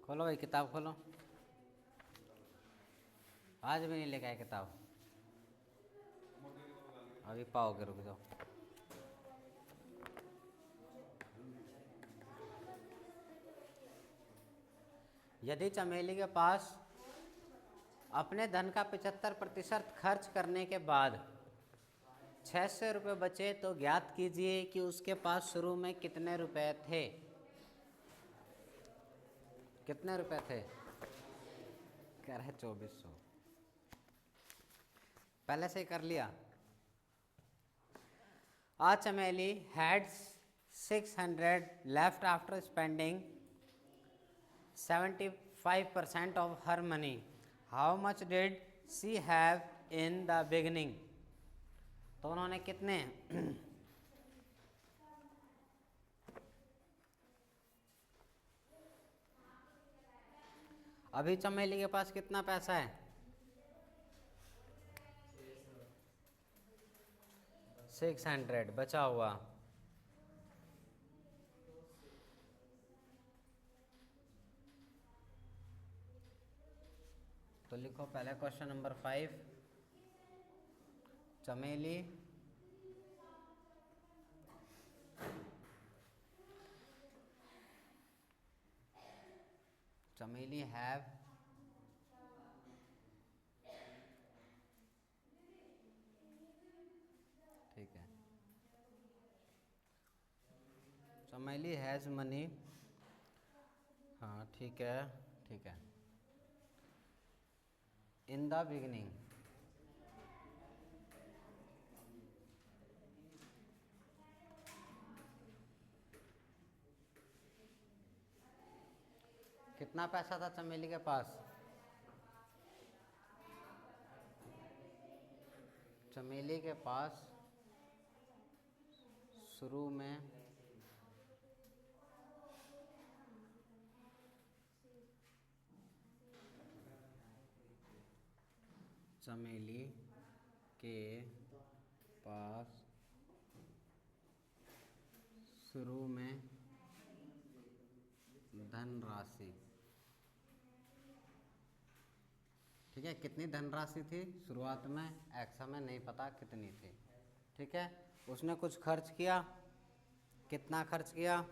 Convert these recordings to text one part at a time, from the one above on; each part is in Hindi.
खोलो भाई, किताब खोलो। आज भी नहीं लेके आए किताब, अभी पाओगे, रुक जाओ। यदि चमेली के पास अपने धन का 75% खर्च करने के बाद 600 रुपये बचे तो ज्ञात कीजिए कि उसके पास शुरू में कितने रुपए थे। कितने रुपए थे? कह रहे 2400। पहले से ही कर लिया। A Chameli had 600 left after spending 75% of her money. How much did she have in the beginning? तो उन्होंने कितने अभी चमेली के पास कितना पैसा है? 600 बचा हुआ। तो लिखो पहले क्वेश्चन नंबर 5। चमेली हैव ठीक है, चमेली हैज़ मनी। हाँ ठीक है, ठीक है। इन द बिगिनिंग, कितना पैसा था चमेली के पास? चमेली के पास शुरू में चमेली के पास शुरू में धनराशि, ठीक है, कितनी धनराशि थी शुरुआत में? एक्स हमें नहीं पता कितनी थी, ठीक है। उसने कुछ खर्च किया, कितना खर्च किया?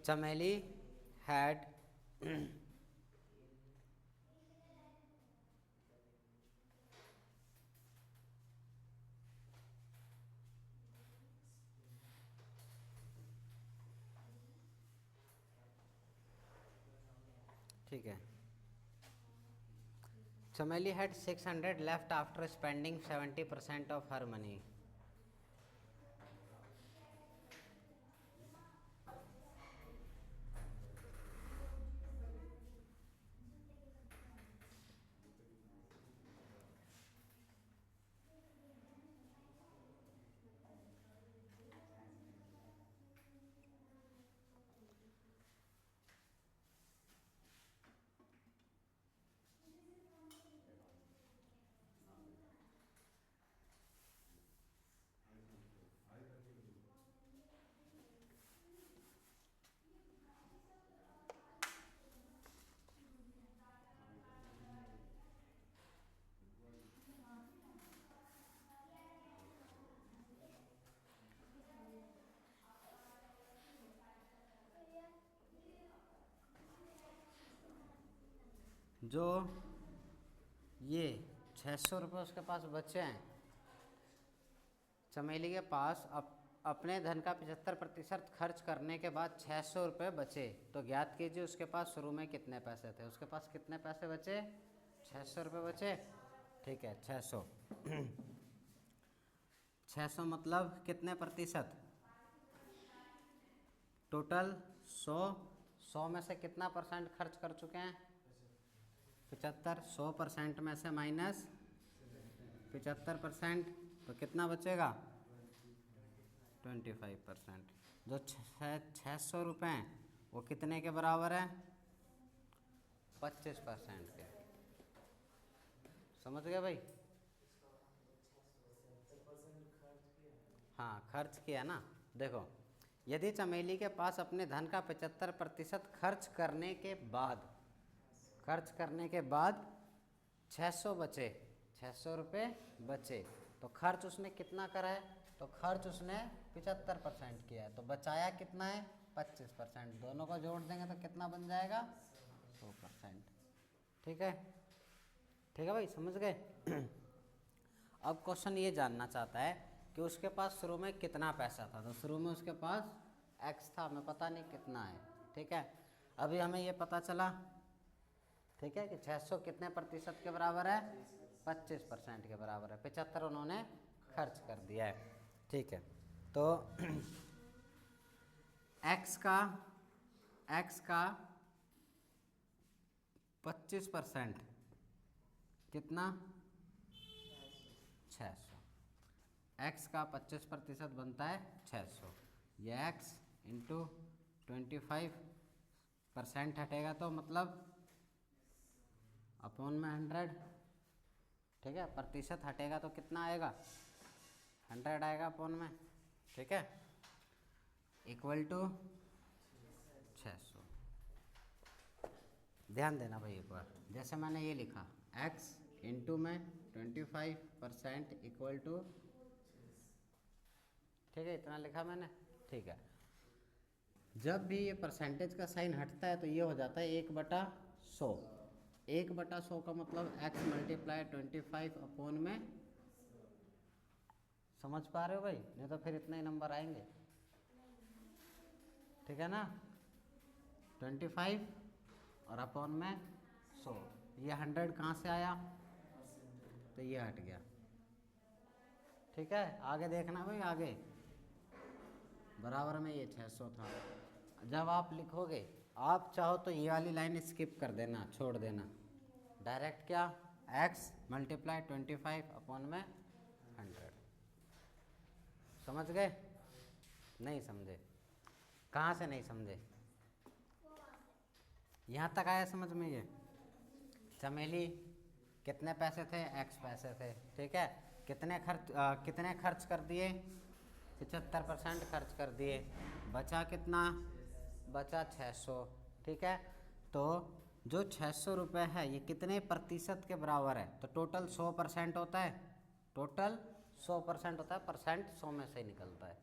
चमेली हैड ठीक है, चमेली had 600 left after spending 70% of her money. जो ये 600 रुपये उसके पास बचे हैं, चमेली के पास अपने धन का 75% खर्च करने के बाद 600 रुपये बचे, तो ज्ञात कीजिए उसके पास शुरू में कितने पैसे थे। उसके पास कितने पैसे बचे? 600 रुपये बचे, ठीक है। 600 600 मतलब कितने प्रतिशत? टोटल 100 में से कितना परसेंट खर्च कर चुके हैं? 75। 100% में से माइनस 75%, तो कितना बचेगा? 25%। जो 600 रुपये हैं वो कितने के बराबर है? 25% के। समझ गए भाई? हाँ खर्च किया ना। देखो यदि चमेली के पास अपने धन का 75% खर्च करने के बाद 600 बचे, 600 रुपये बचे, तो खर्च उसने कितना करा है? तो खर्च उसने 75% किया है, तो बचाया कितना है? 25%। दोनों को जोड़ देंगे तो कितना बन जाएगा? 100%। ठीक है, ठीक है भाई, समझ गए? अब क्वेश्चन ये जानना चाहता है कि उसके पास शुरू में कितना पैसा था। तो शुरू में उसके पास x था, हमें पता नहीं कितना है। ठीक है, अभी हमें ये पता चला, ठीक है, कि 600 कितने प्रतिशत के बराबर है? 25% के बराबर है। 75 उन्होंने खर्च कर दिया है। ठीक है, तो x का 25% कितना? 600। x का 25% बनता है 600। ये x इंटू 25% हटेगा तो मतलब अपॉन में 100। ठीक है, प्रतिशत हटेगा तो कितना आएगा? 100 आएगा अपॉन में। ठीक है, इक्वल टू 600। ध्यान देना भाई एक बार, जैसे मैंने ये लिखा x इंटू में 25% इक्वल टू, ठीक है, इतना लिखा मैंने। ठीक है, जब भी ये परसेंटेज का साइन हटता है तो ये हो जाता है 1/100। 1/100 का मतलब x मल्टीप्लाई 25 अपॉन में, समझ पा रहे हो भाई? नहीं तो फिर इतने ही नंबर आएंगे। ठीक है ना, 25 और अपॉन में 100। ये 100 कहाँ से आया? तो ये हट गया। ठीक है, आगे देखना भाई, आगे बराबर में ये 600 था। जब आप लिखोगे, आप चाहो तो ये वाली लाइन स्किप कर देना, छोड़ देना, डायरेक्ट क्या? x मल्टीप्लाई 25 अपॉन में 100। समझ गए? नहीं समझे? कहाँ से नहीं समझे? यहाँ तक आया समझ में? ये चमेली कितने पैसे थे? x पैसे थे। ठीक है, कितने खर्च कर दिए? 75% खर्च कर दिए। बचा कितना? बचा 600। ठीक है, तो जो 600 रुपये है ये कितने प्रतिशत के बराबर है? तो टोटल 100% होता है। टोटल 100% होता है, परसेंट 100 में से निकलता है।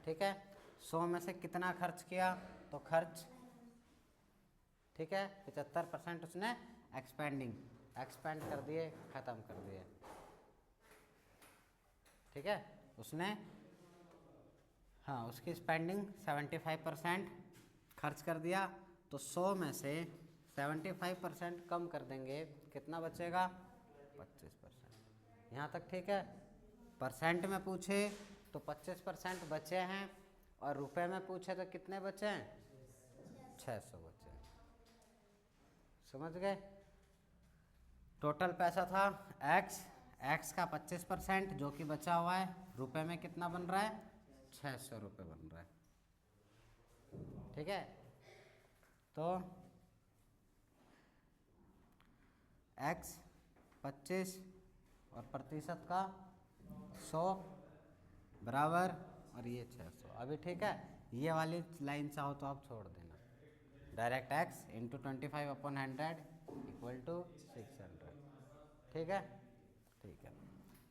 ठीक है, 100 में से कितना खर्च किया? तो खर्च, ठीक है, 75% उसने एक्सपेंड कर दिए, ख़त्म कर दिए। ठीक है, उसने, हाँ, उसकी स्पेंडिंग 75% खर्च कर दिया। तो 100 में से 75% कम कर देंगे, कितना बचेगा? 25%। यहाँ तक ठीक है? परसेंट में पूछे तो 25% बचे हैं, और रुपए में पूछे तो कितने बचे हैं? 600 बचे। समझ गए? टोटल पैसा था x का 25% जो कि बचा हुआ है, रुपए में कितना बन रहा है? 600 रुपये बन रहा है। ठीक है, तो x 25 और प्रतिशत का 100 बराबर, और ये 600। अभी ठीक है, ये वाली लाइन चाहो तो आप छोड़ देना, direct x into 25 upon 100 equal to 600। ठीक है, ठीक है,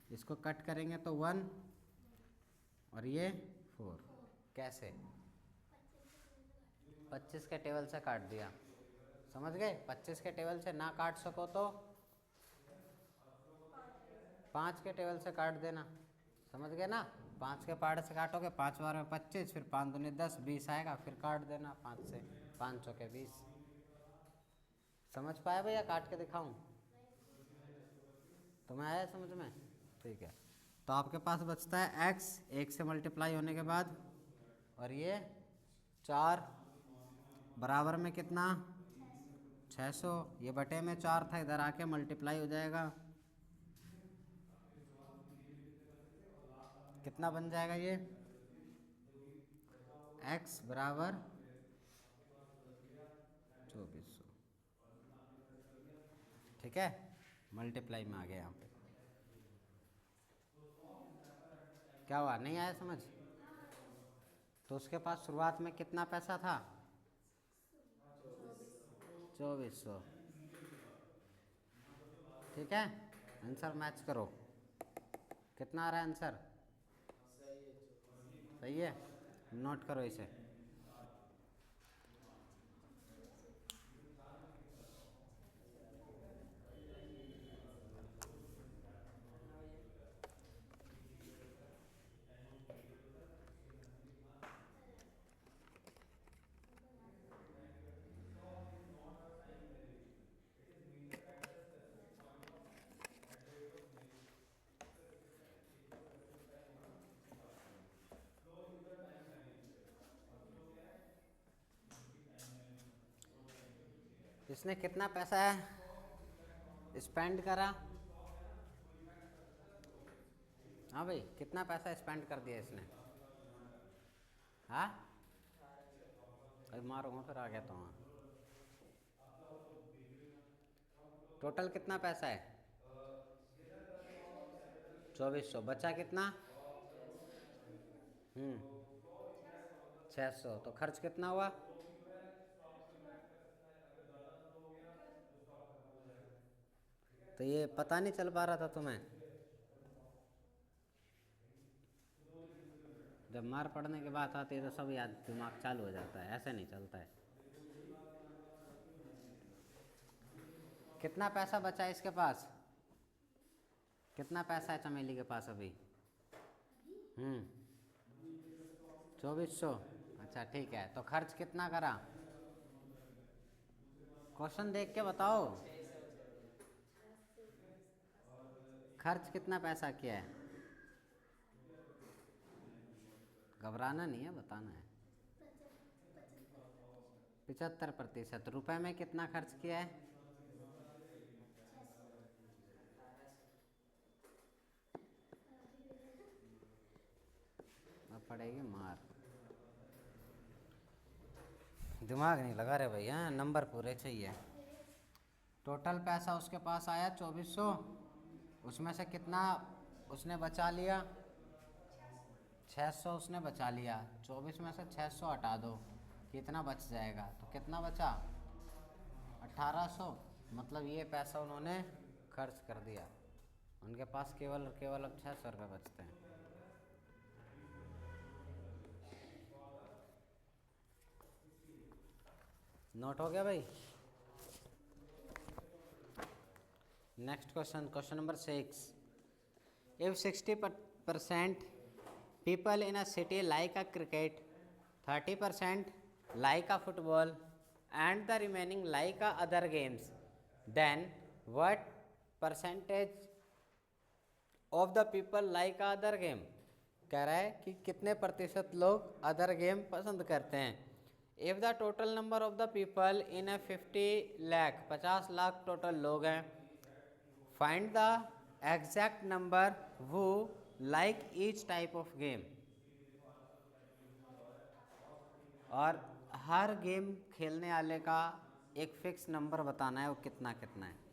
इसको कट करेंगे तो 1 और ये 4। कैसे? 25 के टेबल से काट दिया। समझ गए? 25 के टेबल से ना काट सको तो 5 के टेबल से काट देना। समझ गए ना? 5 के पहाड़ से काटोगे, 5 बार में 25, फिर 5 दूनी 10, 20 आएगा, फिर काट देना 5 से, 500 के 20। समझ पाए भैया? काट के दिखाऊं? तुम्हें आया समझ में? ठीक है, तो आपके पास बचता है x 1 से मल्टीप्लाई होने के बाद, और ये 4 बराबर में कितना? 600। ये बटे में 4 था, इधर आके मल्टीप्लाई हो जाएगा। कितना बन जाएगा ये? x बराबर 2400। ठीक है, मल्टीप्लाई में आ गया यहाँ पे। क्या हुआ? नहीं आया समझ? तो उसके पास शुरुआत में कितना पैसा था? 2400। ठीक है, आंसर मैच करो। कितना आ रहा है आंसर? सही है, नोट करो इसे। इसने कितना पैसा स्पेंड करा? हाँ भाई, कितना पैसा स्पेंड कर दिया इसने? हाँ, अरे मारूंगा फिर आ गया तो। हाँ, टोटल कितना पैसा है? 2400। बचा कितना? 600। तो खर्च कितना हुआ? तो ये पता नहीं चल पा रहा था तुम्हें? जब मार पड़ने की बात आती है तो सब याद दिमाग चालू हो जाता है, ऐसे नहीं चलता है। कितना पैसा बचा है इसके पास? कितना पैसा है चमेली के पास अभी? 2400। अच्छा ठीक है, तो खर्च कितना करा? क्वेश्चन देख के बताओ, खर्च कितना पैसा किया है? घबराना नहीं है, बताना है। 75%। रुपए में कितना खर्च किया है? अब पड़ेगी मार। दिमाग नहीं लगा रहे भैया, नंबर पूरे चाहिए। टोटल पैसा उसके पास आया 2400। उसमें से कितना उसने बचा लिया? 600 उसने बचा लिया। 24 में से 600 हटा दो, कितना बच जाएगा? तो कितना बचा? 1800। मतलब ये पैसा उन्होंने खर्च कर दिया। उनके पास केवल और केवल अब 600 रुपये बचते हैं। नोट हो गया भाई? Next question, question number 6। If 60% people in a city like a cricket, 30% like a football, and the remaining like a other games, then what percentage of the people like a other game? कह रहा है कि कितने प्रतिशत लोग अदर गेम पसंद करते हैं। If the total number of the people in A 50 lakh, 50 lakh total लोग हैं। फाइंड द एग्जैक्ट नंबर वो like each type of game. और हर गेम खेलने वाले का एक फिक्स नंबर बताना है, वो कितना कितना है।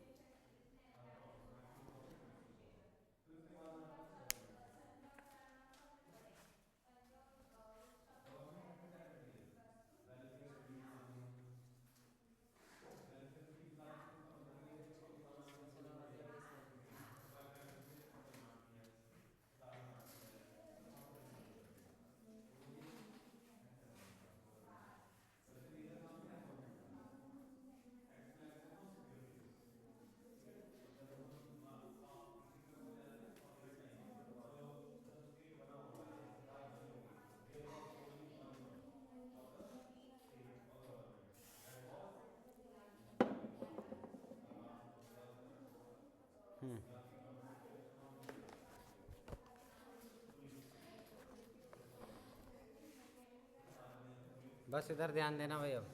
बस इधर ध्यान देना भाई। अब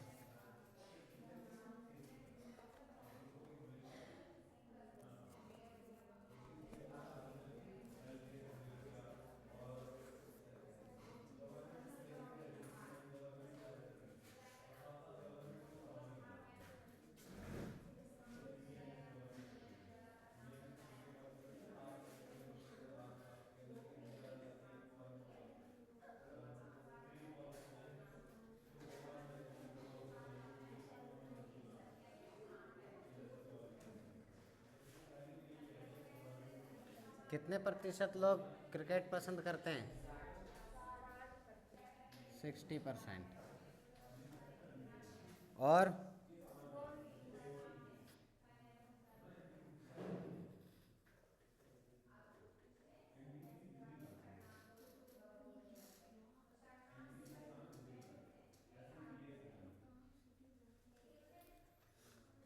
कितने प्रतिशत लोग क्रिकेट पसंद करते हैं? 60%। और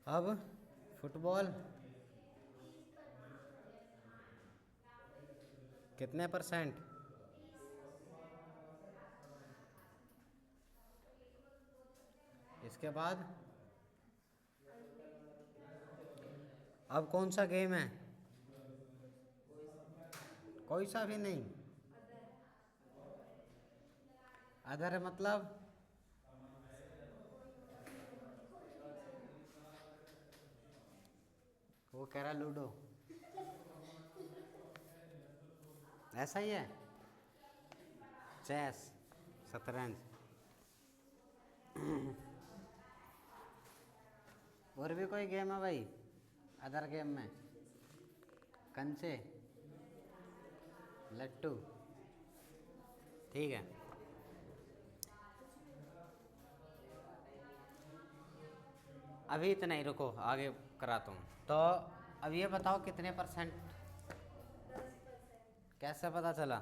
अब फुटबॉल कितने परसेंट? इसके बाद अब कौन सा गेम है? कोई सा भी नहीं। अदर मतलब वो कह रहा लूडो। ऐसा ही है। चेस, शतरंज। और भी कोई गेम है भाई अदर गेम में? कंचे, लट्टू। ठीक है। अभी इतना ही, रुको आगे कराता हूँ। तो अब ये बताओ कितने परसेंट? कैसे पता चला?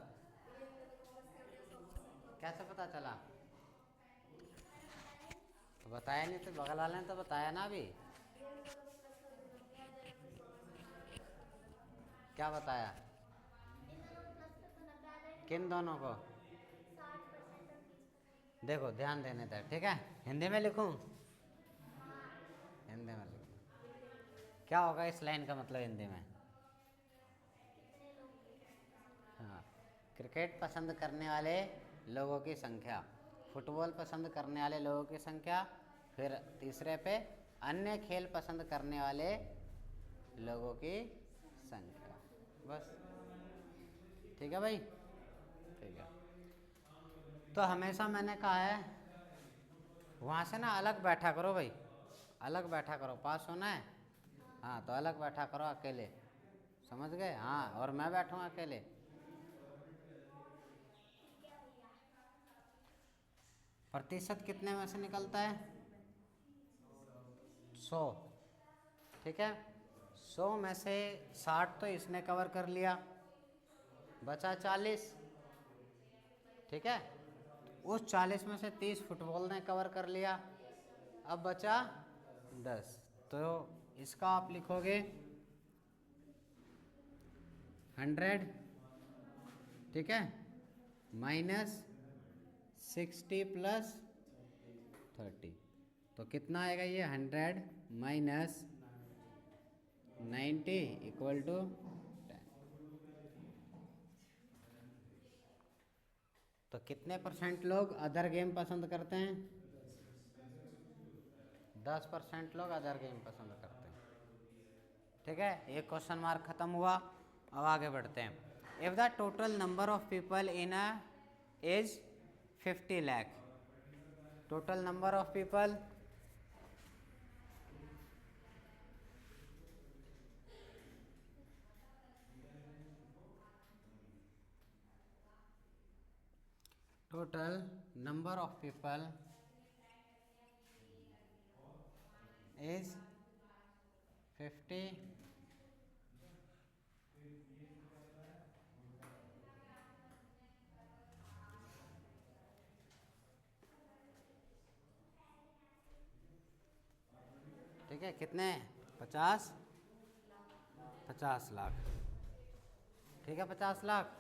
कैसे पता चला? तो बताया नहीं, तो बगल वाले ने तो बताया ना अभी। क्या बताया? किन दोनों को? देखो ध्यान देने तक, ठीक है। हिंदी में लिखूं? हिंदी में लिखूं। क्या होगा इस लाइन का मतलब हिंदी में? हाँ, क्रिकेट पसंद करने वाले लोगों की संख्या, फुटबॉल पसंद करने वाले लोगों की संख्या, फिर तीसरे पे अन्य खेल पसंद करने वाले लोगों की संख्या। बस, ठीक है भाई। ठीक है। तो हमेशा मैंने कहा है वहाँ से ना अलग बैठा करो भाई, अलग बैठा करो। पास होना है, हाँ तो अलग बैठा करो अकेले, समझ गए? हाँ, और मैं बैठूँगा अकेले। प्रतिशत कितने में से निकलता है? 100। ठीक है। 100 में से 60 तो इसने कवर कर लिया, बचा 40। ठीक है। उस 40 में से 30 फुटबॉल ने कवर कर लिया, अब बचा 10। तो इसका आप लिखोगे 100, ठीक है, -60 + 30। तो कितना आएगा ये? 100 - 90 = 10। तो कितने % लोग अदर गेम पसंद करते हैं? 10% लोग अदर गेम पसंद करते हैं। ठीक है, एक क्वेश्चन मार्क खत्म हुआ। अब आगे बढ़ते हैं। If the total number of people in a is 50 lakh, total number of people total number of people is 50 ठीक है। कितने? 50 लाख। ठीक है, 50 लाख।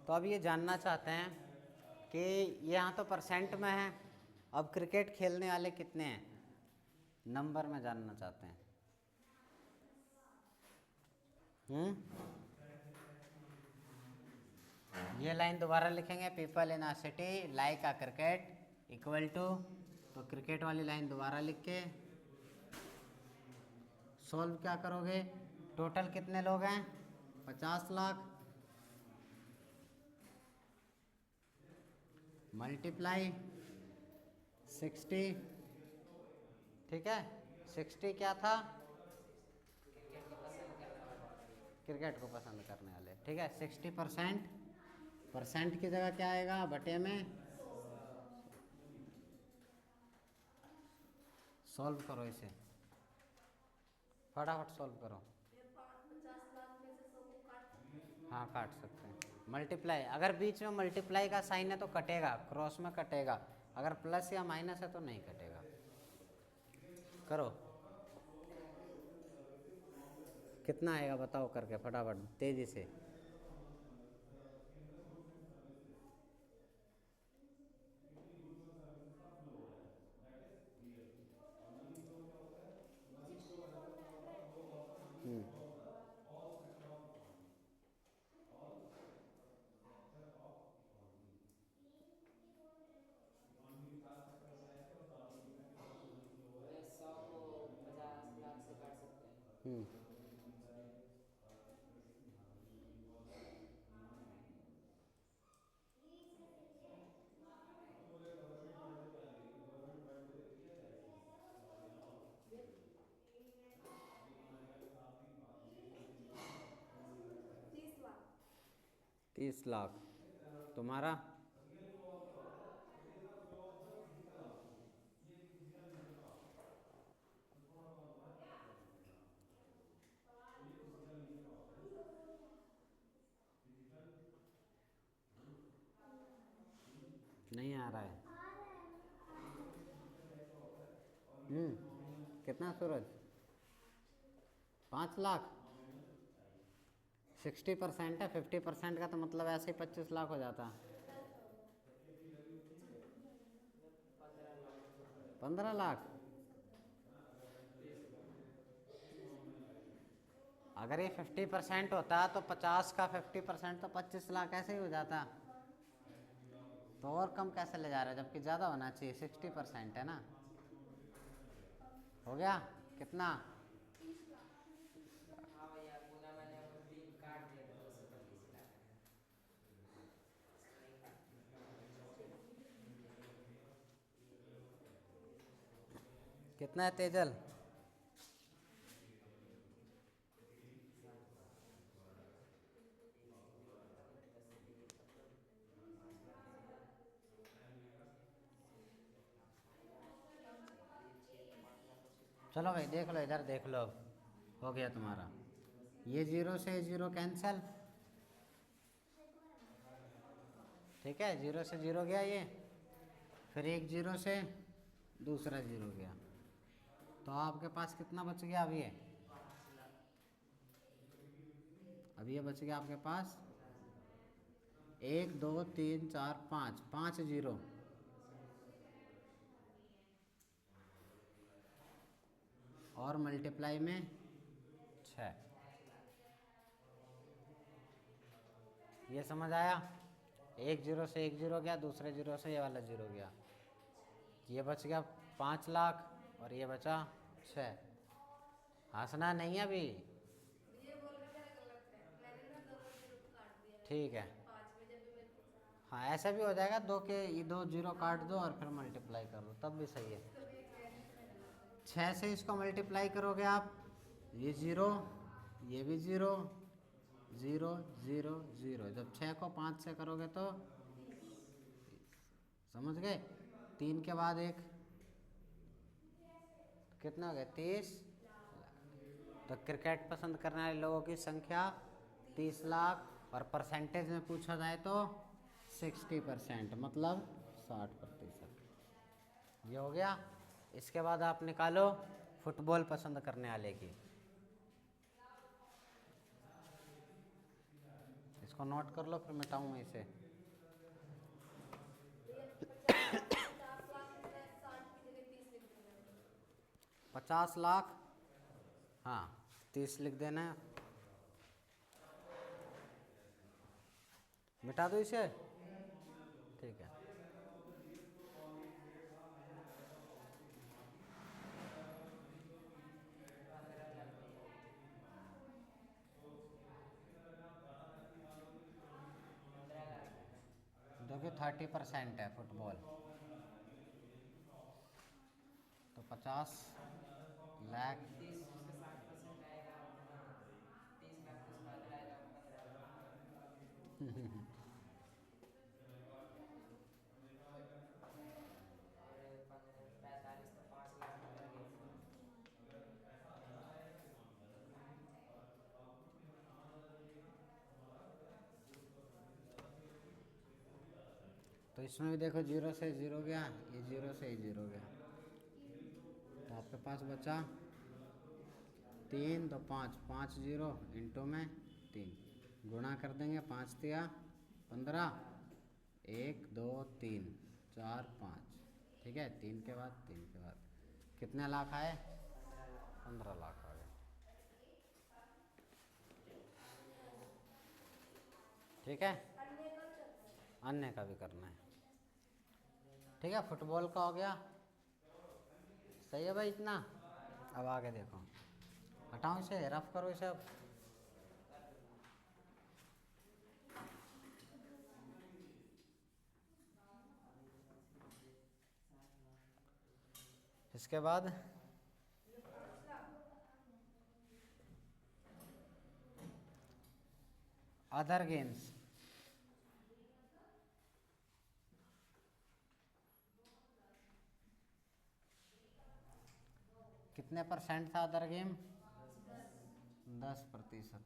तो अब ये जानना चाहते हैं कि यहाँ तो परसेंट में है, अब क्रिकेट खेलने वाले कितने हैं, नंबर में जानना चाहते हैं। ये लाइन दोबारा लिखेंगे, people in a city like a cricket equal to, तो क्रिकेट वाली लाइन दोबारा लिख के सॉल्व क्या करोगे? टोटल कितने लोग हैं? 50 लाख मल्टीप्लाई 60, ठीक है 60 क्या था, क्रिकेट को पसंद करने वाले, ठीक है 60%, परसेंट की जगह क्या आएगा बटे में, सॉल्व करो इसे, फटाफट सॉल्व करो। 50 लाख में से 100 को काट सकते हैं। हाँ काट सकते हैं, मल्टीप्लाई, अगर बीच में मल्टीप्लाई का साइन है तो कटेगा, क्रॉस में कटेगा, अगर प्लस या माइनस है तो नहीं कटेगा। करो, कितना आएगा बताओ करके फटाफट तेजी से। ये 100 को 50 लाख से काट सकते हैं। हम्म, तीस लाख 30 लाख तुम्हारा। नहीं आ रहा है। कितना सूरज, 5 लाख, 60% है, 50% का तो मतलब ऐसे ही 25 लाख हो जाता, 15 लाख। अगर ये 50% होता तो 50 का 50% तो 25 लाख ऐसे ही हो जाता, तो और कम कैसे ले जा रहे हो जबकि ज़्यादा होना चाहिए, 60% है ना। हो गया कितना, 30 लाख। हाँ भैया गुना मैंने वो 3 काट दिया था, 225 लाख आया। नहीं काट, कितना है तेजल, चलो भाई देख लो इधर देख लो, हो गया तुम्हारा, ये जीरो से जीरो कैंसिल, ठीक है 0 से 0 गया ये, फिर एक 0 से दूसरा 0 गया, तो आपके पास कितना बच गया अभी ये, अभी ये बच गया आपके पास 1 2 3 4 5, 5 0, और मल्टीप्लाई में 6, ये समझ आया, एक 0 से एक 0 गया, दूसरे 0 से ये वाला 0 गया, ये बच गया 5 लाख और ये बचा 6, हंसना नहीं है अभी, ये बोलना मेरा गलत है, मैंने ना दोनों जीरो को काट दिया है। ठीक है। 5 में जब भी मेरे को हाँ ऐसा भी हो जाएगा, दो के ये 2 0 काट दो और फिर मल्टीप्लाई कर लो तब भी सही है। तभी मेरा गलत है। 6 से इसको मल्टीप्लाई करोगे आप, ये 0, ये भी 0, 0 0 0, जब 6 को 5 से करोगे तो समझ गए, 3 के बाद एक, कितना हो गया 30, तो क्रिकेट पसंद करने वाले लोगों की संख्या 30 लाख, और परसेंटेज में पूछा जाए तो 60%, मतलब 60%, ये हो गया। इसके बाद आप निकालो फुटबॉल पसंद करने वाले की, इसको नोट कर लो फिर मिटाऊँ मैं इसे। भैया 50 लाख में मैं 60 की जगह 30 लिख दूंगा। 50 लाख, हाँ 30 लिख देना है, मिटा दो इसे, ठीक है। देखिए 30% है फुटबॉल, 50 लाख 30 उसका 60% आएगा 30 लाख तो उसका अदर आएगा 15 लाख और 45 तो 5 लाख में कर गया। तो इसमें भी देखो 0 से 0 गया, ये 0 से 0 गया, तो आपके पास बचा 3, तो 5 5 0 इंटू में 3 गुणा कर देंगे, 5 तिया 15, 1 2 3 4 5, ठीक है। 3 के बाद 3 के बाद कितने लाख आए? 15 लाख आ गए, ठीक है। अन्य का भी करना है, ठीक है। फुटबॉल का हो गया, सही है भाई इतना। अब आगे देखो, हटाओ इसे, रफ करो इसे अब। इसके बाद अदर गेम्स, कितने परसेंट था अदर गेम? 10%।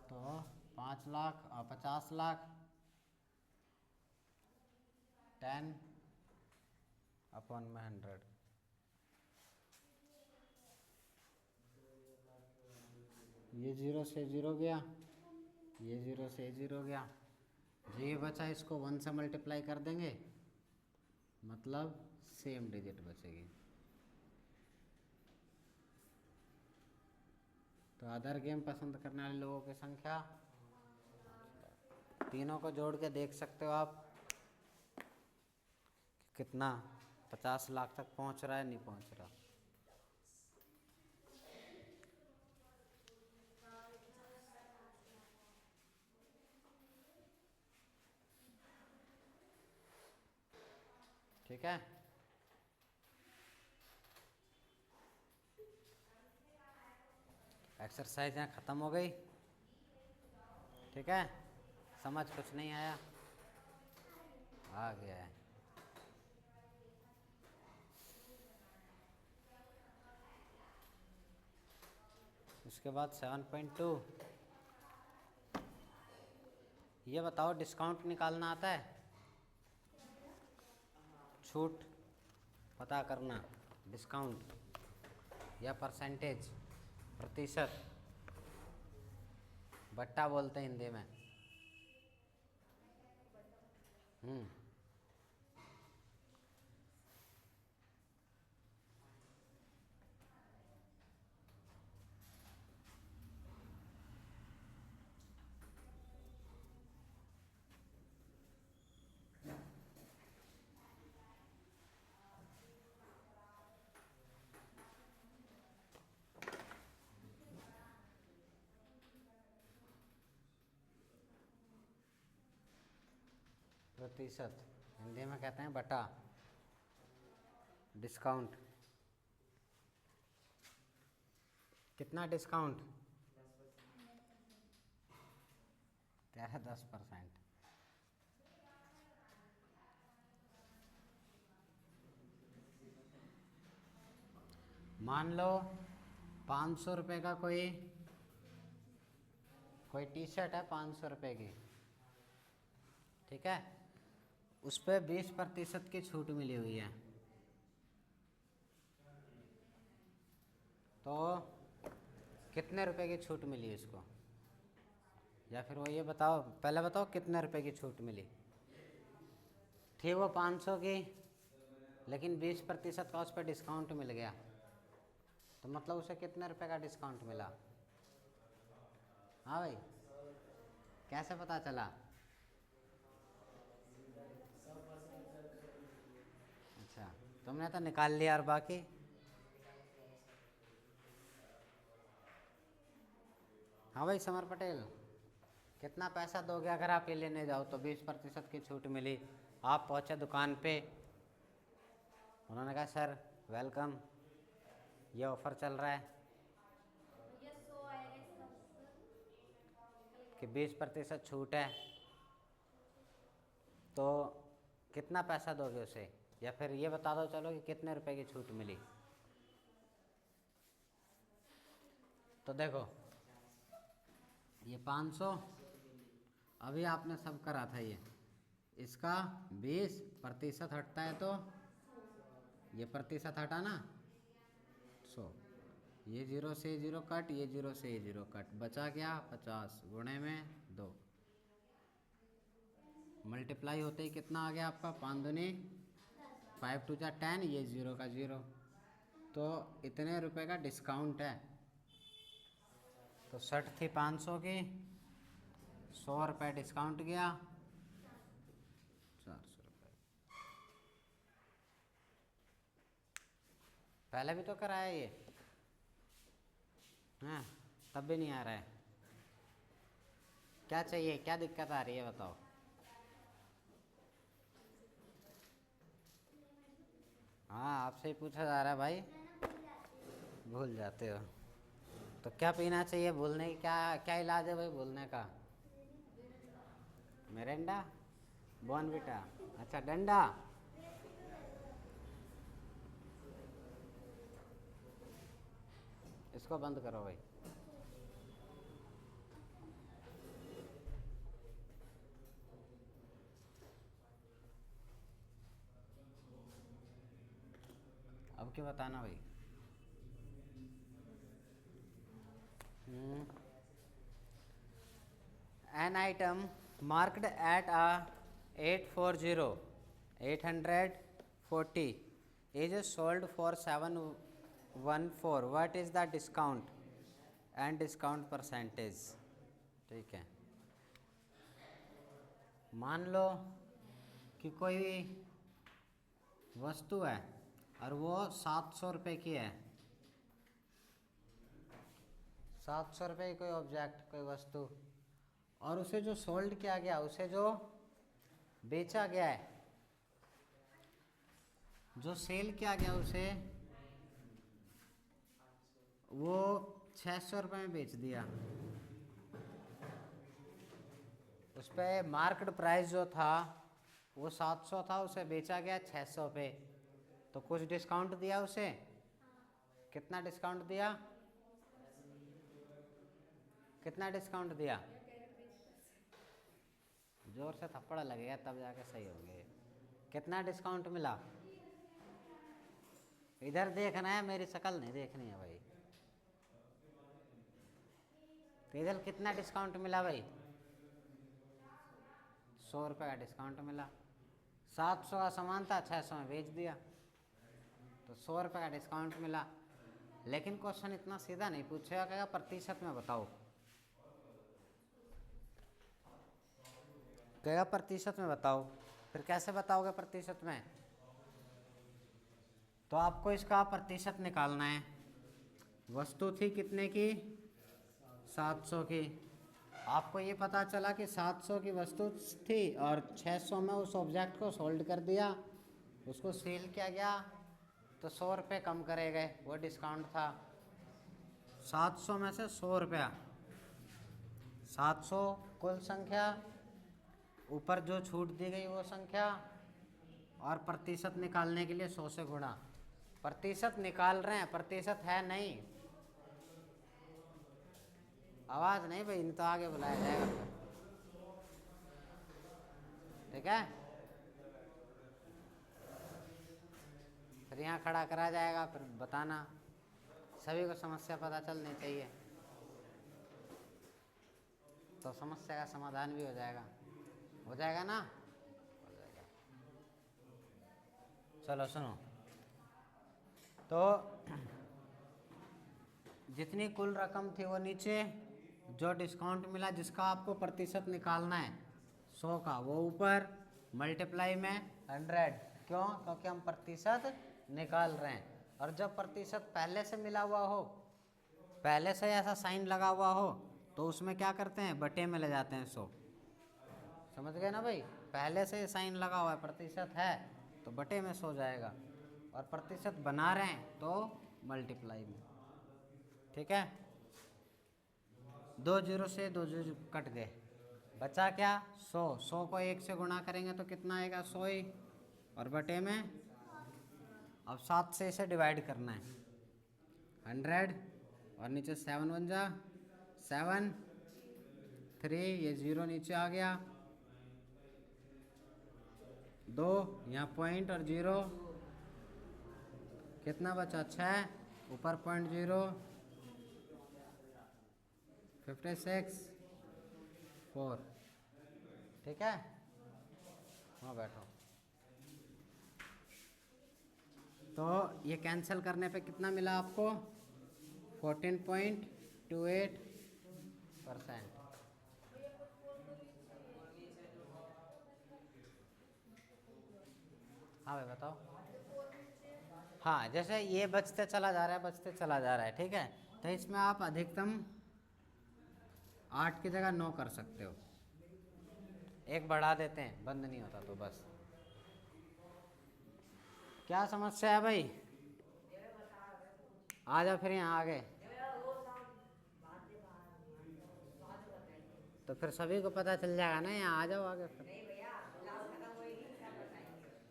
तो 5 लाख और 50 लाख 10/100, ये 0 से 0 गया, ये 0 से 0 गया, जो ये बचा इसको 1 से मल्टीप्लाई कर देंगे, मतलब सेम डिजिट बचेगी। तो अदर गेम पसंद करने वाले लोगों की संख्या, तीनों को जोड़ के देख सकते हो आप कि कितना 50 लाख तक पहुंच रहा है, नहीं पहुंच रहा। ठीक है। एक्सरसाइज यहाँ ख़त्म हो गई, ठीक है। समझ कुछ नहीं आया? आ गया है। उसके बाद 7.2, ये बताओ डिस्काउंट निकालना आता है? छूट पता करना, डिस्काउंट या परसेंटेज, प्रतिशत, बट्टा बोलते हैं हिंदी में। हम्म, प्रतिशत हिंदी में कहते हैं बटा, डिस्काउंट। कितना डिस्काउंट? 10%। मान लो 500 रुपये का कोई टी शर्ट है 500 रुपये की, ठीक है। उस पर 20% की छूट मिली हुई है, तो कितने रुपए की छूट मिली उसको? या फिर वो ये बताओ, पहले बताओ कितने रुपए की छूट मिली थी? वो 500 की, लेकिन 20% का उस पर डिस्काउंट मिल गया, तो मतलब उसे कितने रुपए का डिस्काउंट मिला? हाँ भाई, कैसे पता चला? अच्छा, तुमने तो निकाल लिया, और बाकी? हाँ भाई समर पटेल, कितना पैसा दोगे अगर आप ये लेने जाओ तो? 20% की छूट मिली, आप पहुँचे दुकान पे, उन्होंने कहा सर वेलकम। ये ऑफर चल रहा है ये 100 आएगा इसका कि 20% छूट है, तो कितना पैसा दोगे उसे, या फिर ये बता दो चलो कि कितने रुपए की छूट मिली। तो देखो ये 500 अभी आपने सब करा था, ये इसका 20% हटता है तो ये प्रतिशत हटा ना 100, ये 0 से 0 कट, ये 0 से 0 कट, बचा क्या 50 गुणे में 2, मल्टीप्लाई होते ही कितना आ गया आपका 5 दूनी 5 टू जा 10, ये 0 का 0, तो इतने रुपए का डिस्काउंट है। तो शर्ट थी 500 की, 100 रुपये डिस्काउंट गया 400 रुपये। पहले भी तो कराया ये, हाँ तब भी नहीं आ रहा है। क्या चाहिए, क्या दिक्कत आ रही है बताओ। हाँ आपसे ही पूछा जा रहा है भाई, भूल जाते हो। तो क्या पीना चाहिए भूलने की, क्या क्या इलाज है भाई भूलने का। मिरिंडा, बॉर्नविटा, अच्छा डंडा। इसको बंद करो भाई। अब क्यों बताना भाई। An item marked at a 840 is sold for 714. What is the discount and discount percentage? ठीक है, मान लो कि कोई वस्तु है और वो 700 रुपये की है, 700 रुपये की कोई ऑब्जेक्ट, कोई वस्तु, और उसे जो सोल्ड किया गया, उसे जो बेचा गया है, जो सेल किया गया उसे वो 600 रुपये में बेच दिया। उस पर मार्केट प्राइस जो था वो 700 था, उसे बेचा गया 600 पे, तो कुछ डिस्काउंट दिया उसे। कितना डिस्काउंट दिया, कितना डिस्काउंट दिया। जोर से थप्पड़ लगेगा तब जाके सही होंगे। कितना डिस्काउंट मिला, इधर देखना है, मेरी शक्ल नहीं देखनी है भाई। तो इधर कितना डिस्काउंट मिला भाई, 100 रुपये का डिस्काउंट मिला। 700 का सामान था, 600 में बेच दिया, तो 100 रुपये का डिस्काउंट मिला। लेकिन क्वेश्चन इतना सीधा नहीं पूछेगा, कहेगा प्रतिशत में बताओ, कहेगा प्रतिशत में बताओ। फिर कैसे बताओगे प्रतिशत में, तो आपको इसका प्रतिशत निकालना है। वस्तु थी कितने की, 700 की। आपको ये पता चला कि 700 की वस्तु थी और 600 में उस ऑब्जेक्ट को सोल्ड कर दिया, उसको सेल किया गया, तो 100 रुपये कम करे गए, वो डिस्काउंट था। 700 में से 100 रुपया, 700 कुल संख्या, ऊपर जो छूट दी गई वो संख्या, और प्रतिशत निकालने के लिए 100 से गुणा। प्रतिशत निकाल रहे हैं, प्रतिशत है नहीं। आवाज़ नहीं भाई, नहीं तो आगे बुलाया जाएगा फिर, ठीक है। फिर यहाँ खड़ा करा जाएगा, फिर बताना। सभी को समस्या पता चलनी चाहिए, तो समस्या का समाधान भी हो जाएगा ना, हो जाएगा। चलो सुनो, तो जितनी कुल रकम थी वो नीचे, जो डिस्काउंट मिला जिसका आपको प्रतिशत निकालना है 100 का, वो ऊपर, मल्टीप्लाई में 100। क्यों, क्योंकि हम प्रतिशत निकाल रहे हैं। और जब प्रतिशत पहले से मिला हुआ हो, पहले से ऐसा साइन लगा हुआ हो, तो उसमें क्या करते हैं, बटे में ले जाते हैं 100। समझ गए ना भाई, पहले से साइन लगा हुआ है, प्रतिशत है, तो बटे में 100 जाएगा। और प्रतिशत बना रहे हैं तो मल्टीप्लाई में। ठीक है, 2 जीरो से 2 जीरो कट गए, बचा क्या 100। 100 को 1 से गुणा करेंगे तो कितना आएगा 100 ही, और बटे में अब 7 से इसे डिवाइड करना है 100, और नीचे 7 बन जा 7 3, ये 0 नीचे आ गया 2, यहाँ पॉइंट और 0, कितना बचा 6, ऊपर पॉइंट 0, 56 4। ठीक है, हाँ बैठो। तो ये कैंसिल करने पे कितना मिला आपको 14.28%। हाँ भाई बताओ। हाँ, जैसे ये बचते चला जा रहा है, बचते चला जा रहा है, ठीक है, तो इसमें आप अधिकतम 8 की जगह 9 कर सकते हो, एक बढ़ा देते हैं, बंद नहीं होता तो बस। क्या समस्या है भाई, आ जाओ फिर यहाँ आगे, तो फिर सभी को पता चल जाएगा ना, यहाँ आ जाओ आगे फिर।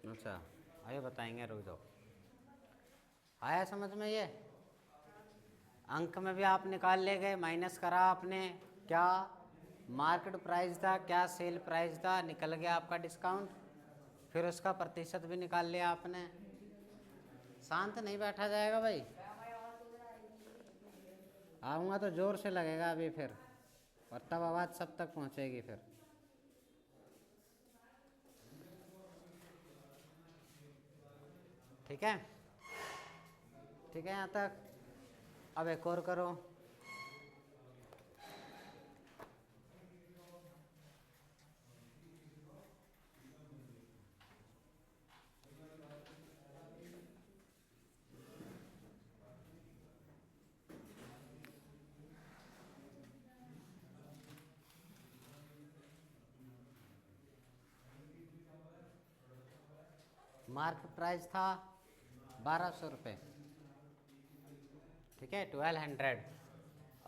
अच्छा आइए बताएंगे, रुक जाओ। आया समझ में ये? अंक में भी आप निकाल ले गए, माइनस करा आपने, क्या मार्केट प्राइस था, क्या सेल प्राइस था, निकल गया आपका डिस्काउंट, फिर उसका प्रतिशत भी निकाल लिया आपने। शांत नहीं बैठा जाएगा भाई, आऊँगा तो जोर से लगेगा अभी फिर, और तब आवाज़ सब तक पहुँचेगी फिर। ठीक है, ठीक है यहाँ तक। अब एक और करो। मार्केट प्राइस था 1200 रुपये, ठीक है 1200,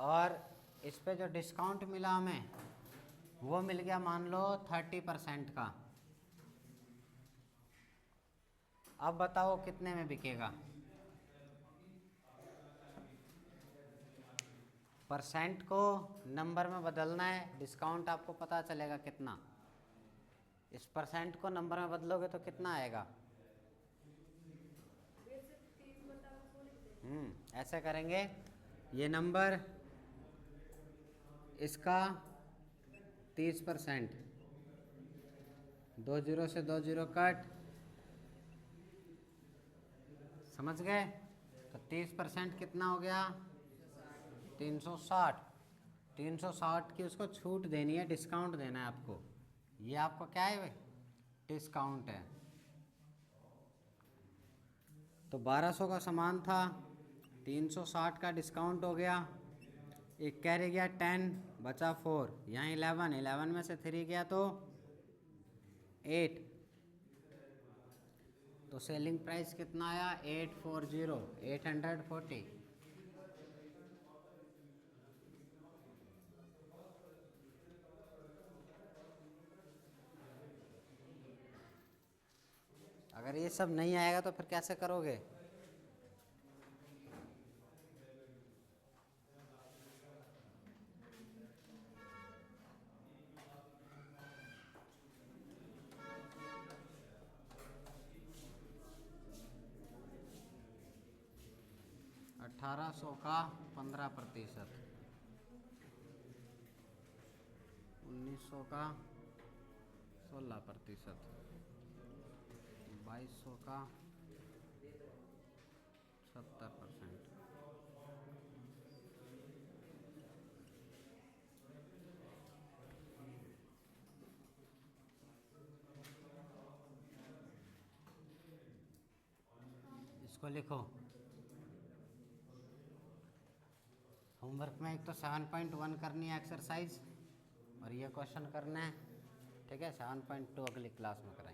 और इस पे जो डिस्काउंट मिला हमें वो मिल गया मान लो 30% का। अब बताओ कितने में बिकेगा, परसेंट को नंबर में बदलना है, डिस्काउंट आपको पता चलेगा कितना, इस परसेंट को नंबर में बदलोगे तो कितना आएगा। ऐसे करेंगे, ये नंबर इसका 30%, 2 जीरो से 2 जीरो कट, समझ गए, तो 30% कितना हो गया 360। 360 की उसको छूट देनी है, डिस्काउंट देना है आपको, ये आपको क्या है भाई डिस्काउंट है। तो 1200 का सामान था, 360 का डिस्काउंट हो गया, एक कैरी गया 10, बचा 4, यहाँ 11 में से 3 गया तो 8, तो सेलिंग प्राइस कितना आया 840। अगर ये सब नहीं आएगा तो फिर कैसे करोगे। अठारह सौ का 15%, 1900 का 16%, 2200 का 70%, इसको लिखो। होमवर्क में एक तो 7.1 करनी है एक्सरसाइज, और ये क्वेश्चन करना है, ठीक है 7.2 अगली क्लास में करें।